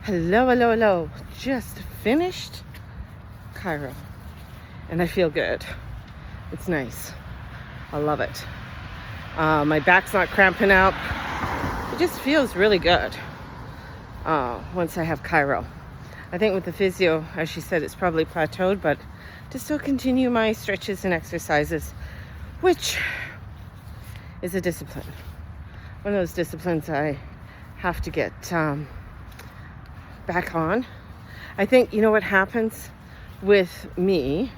Hello, hello, hello. Just finished chiro and I feel good. It's nice. I love it. My back's not cramping up. It just feels really good once I have chiro. I think with the physio, as she said, it's probably plateaued, but to still continue my stretches and exercises, which is a discipline. One of those disciplines I have to get back on. I think, you know what happens with me,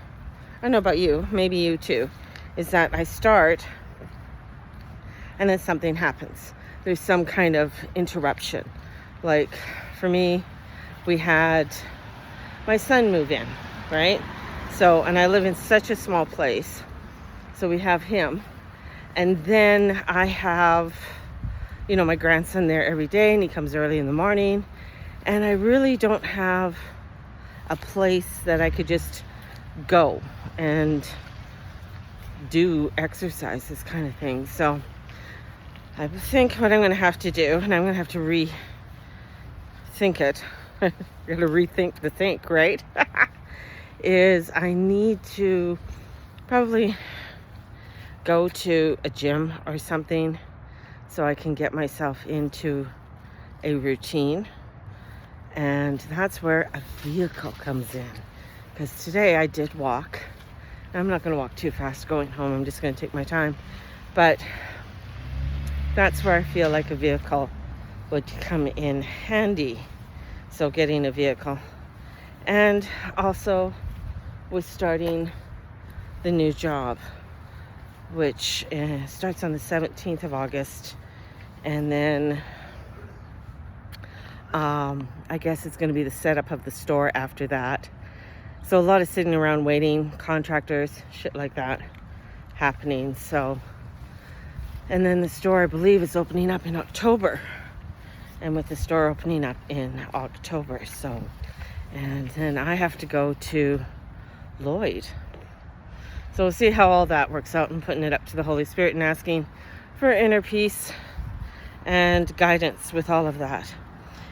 I don't know about you, maybe you too, is that I start and then something happens. There's some kind of interruption. Like for me, we had my son move in, right? So, and I live in such a small place. So we have him. And then I have, my grandson there every day, and he comes early in the morning. And I really don't have a place that I could just go and do exercises kind of thing. So I think what I'm going to have to do, and I'm going to have to rethink it. I'm going to rethink the think, right? is I need to probably go to a gym or something so I can get myself into a routine. And that's where a vehicle comes in. Because today I did walk. I'm not going to walk too fast going home. I'm just going to take my time. But that's where I feel like a vehicle would come in handy. So getting a vehicle. And also with starting the new job, which starts on the 17th of August. And then I guess it's going to be the setup of the store after that. So a lot of sitting around waiting, contractors, shit like that happening. So, and then the store, I believe, is opening up in October. And with the store opening up in October, so, and then I have to go to Lloyd. So we'll see how all that works out. I'm putting it up to the Holy Spirit and asking for inner peace and guidance with all of that.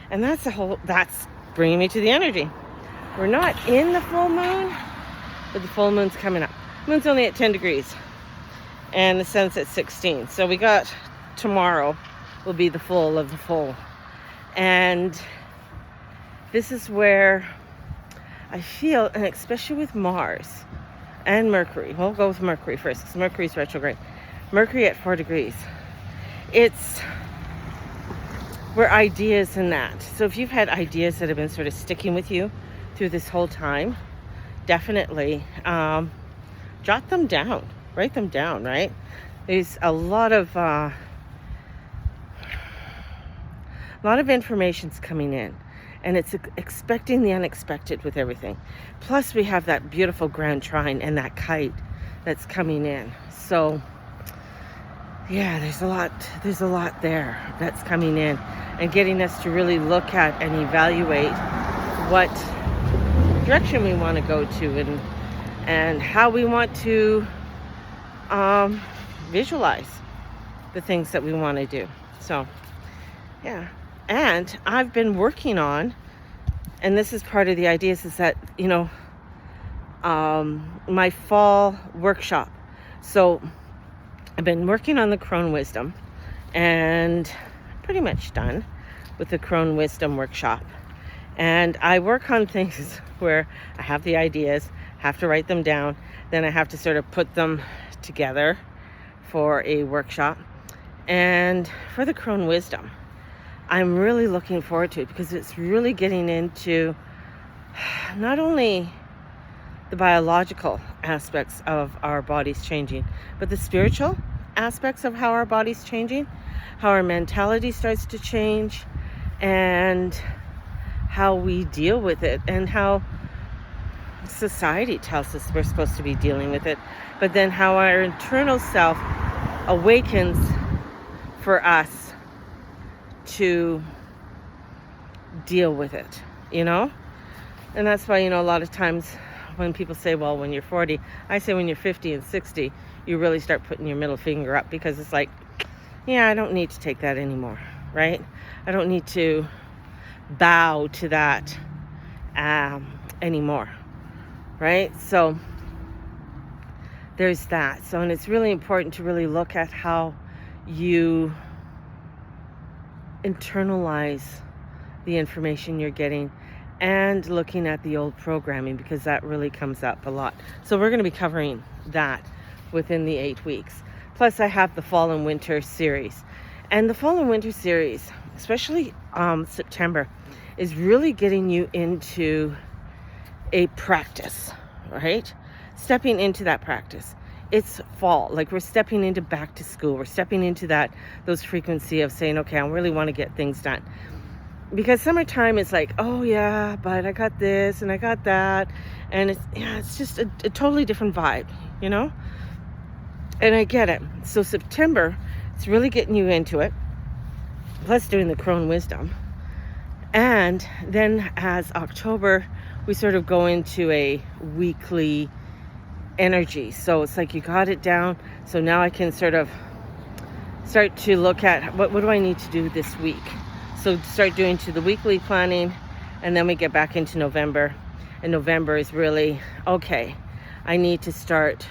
And that's bringing me to the energy. We're not in the full moon, but the full moon's coming up. Moon's only at 10 degrees and the sun's at 16. So we got tomorrow will be the full of the full. And this is where I feel, and especially with Mars and Mercury. We'll go with Mercury first because Mercury's retrograde. Mercury at 4 degrees. It's where ideas and that. So if you've had ideas that have been sort of sticking with you through this whole time, definitely jot them down, write them down, right? There's a lot of information's coming in, and it's expecting the unexpected with everything. Plus we have that beautiful grand trine and that kite that's coming in. So yeah, there's a lot there that's coming in and getting us to really look at and evaluate what direction we want to go to and how we want to visualize the things that we want to do. So yeah, and I've been working on, and this is part of the ideas, is that my fall workshop. So I've been working on the Crone Wisdom and pretty much done with the Crone Wisdom workshop. And I work on things where I have the ideas, have to write them down, then I have to sort of put them together for a workshop. And for the Crone Wisdom, I'm really looking forward to it because it's really getting into not only the biological aspects of our bodies changing, but the spiritual aspects of how our body's changing, how our mentality starts to change, and how we deal with it, and how society tells us we're supposed to be dealing with it, but then how our internal self awakens for us to deal with it, And that's why, a lot of times when people say, well, when you're 40, I say when you're 50 and 60, you really start putting your middle finger up, because it's like, yeah, I don't need to take that anymore, right? I don't need to bow to that anymore, right? So there's that. So, and it's really important to really look at how you internalize the information you're getting and looking at the old programming, because that really comes up a lot. So we're going to be covering that within the 8 weeks. Plus I have the fall and winter series. And the fall and winter series, especially September, is really getting you into a practice, right? Stepping into that practice. It's fall, like we're stepping into back to school. We're stepping into those frequency of saying, okay, I really want to get things done. Because summertime is like, oh yeah, but I got this and I got that. And it's just a totally different vibe, you know? And I get it. So September, it's really getting you into it. Plus doing the crone wisdom. And then as October, we sort of go into a weekly energy. So it's like you got it down. So now I can sort of start to look at what do I need to do this week. So start doing to the weekly planning, and then we get back into November. And November is really, okay, I need to start,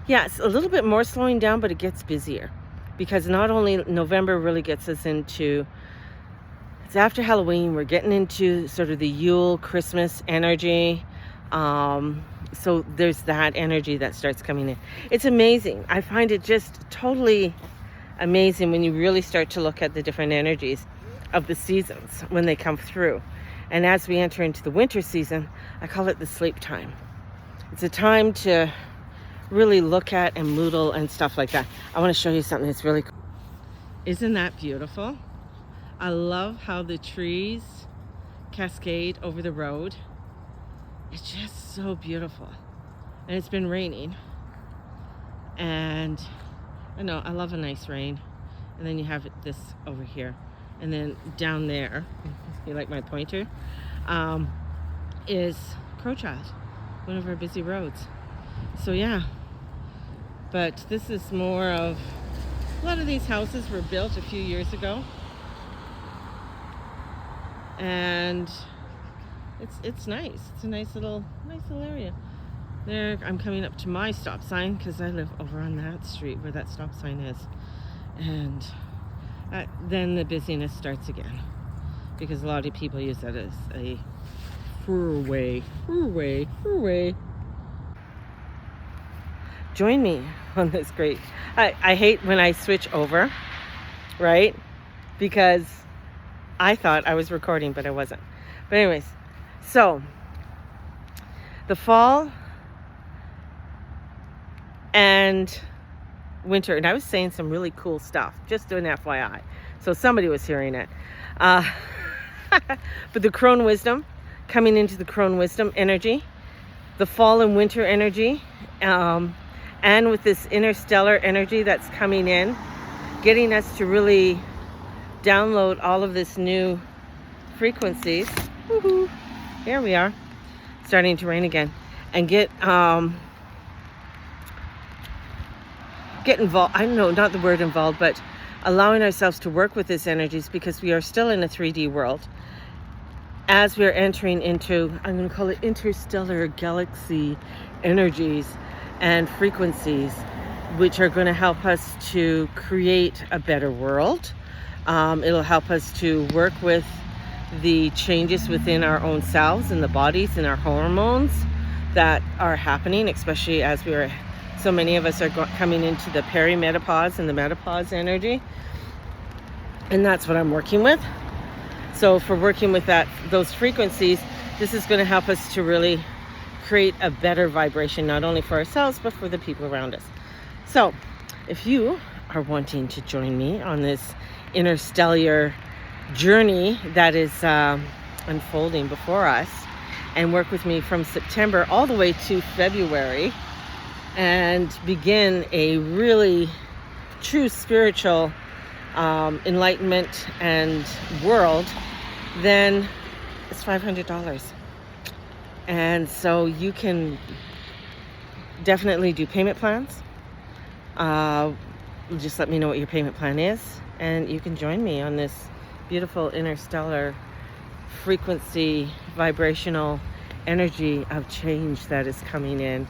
it's a little bit more slowing down, but it gets busier. Because not only November really gets us into, it's after Halloween, we're getting into sort of the Yule, Christmas energy. So there's that energy that starts coming in. It's amazing. I find it just totally amazing when you really start to look at the different energies of the seasons when they come through. And as we enter into the winter season, I call it the sleep time. It's a time to really look at and moodle and stuff like that. I want to show you something that's really cool. Isn't that beautiful? I love how the trees cascade over the road. It's just so beautiful. And it's been raining. And I know, I love a nice rain. And then you have this over here. And then down there, you like my pointer, is Crowchild, one of our busy roads. So yeah, but this is more of, a lot of these houses were built a few years ago. And it's nice. It's a nice little area. There, I'm coming up to my stop sign because I live over on that street where that stop sign is. And then the busyness starts again, because a lot of people use that as a freeway. Join me on this great. I hate when I switch over, right? Because I thought I was recording, but I wasn't. But anyways, so the fall and winter, and I was saying some really cool stuff, just doing FYI, so somebody was hearing it. But the crone wisdom, coming into the crone wisdom energy, the fall and winter energy, and with this interstellar energy that's coming in, getting us to really download all of this new frequencies. Woohoo! Here we are, starting to rain again, and get involved. I don't know, not the word involved, but allowing ourselves to work with these energies, because we are still in a 3D world. As we're entering into, I'm going to call it interstellar galaxy energies and frequencies, which are going to help us to create a better world. It'll help us to work with the changes within our own selves and the bodies and our hormones that are happening, especially as so many of us are coming into the perimenopause and the menopause energy. And that's what I'm working with. So if we're working with those frequencies, this is going to help us to really create a better vibration, not only for ourselves, but for the people around us. So if you are wanting to join me on this interstellar journey that is unfolding before us, and work with me from September all the way to February, and begin a really true spiritual enlightenment and world, then it's $500. And so you can definitely do payment plans. Just let me know what your payment plan is, and you can join me on this beautiful interstellar frequency, vibrational energy of change that is coming in,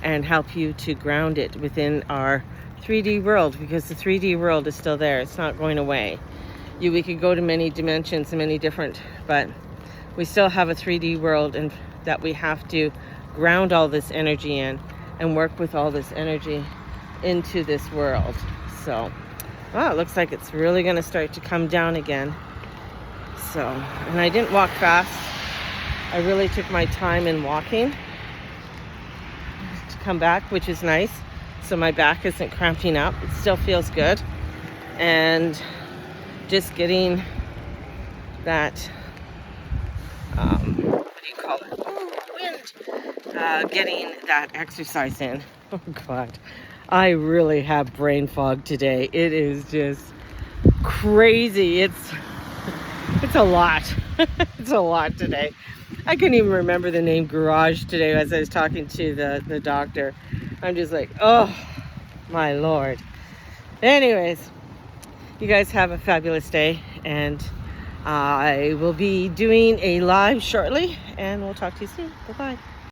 and help you to ground it within our 3D world, because the 3D world is still there. It's not going away. We could go to many dimensions and many different, but we still have a 3D world, and that we have to ground all this energy in and work with all this energy into this world. So, well, it looks like it's really going to start to come down again. So, and I didn't walk fast. I really took my time in walking to come back, which is nice. So my back isn't cramping up. It still feels good. And just getting that, what do you call it? Oh, wind. Getting that exercise in. Oh, God. I really have brain fog today. It is just crazy. It's a lot. It's a lot today. I couldn't even remember the name garage today as I was talking to the doctor. I'm just like, oh, my Lord. Anyways, you guys have a fabulous day, and I will be doing a live shortly, and we'll talk to you soon. Bye-bye.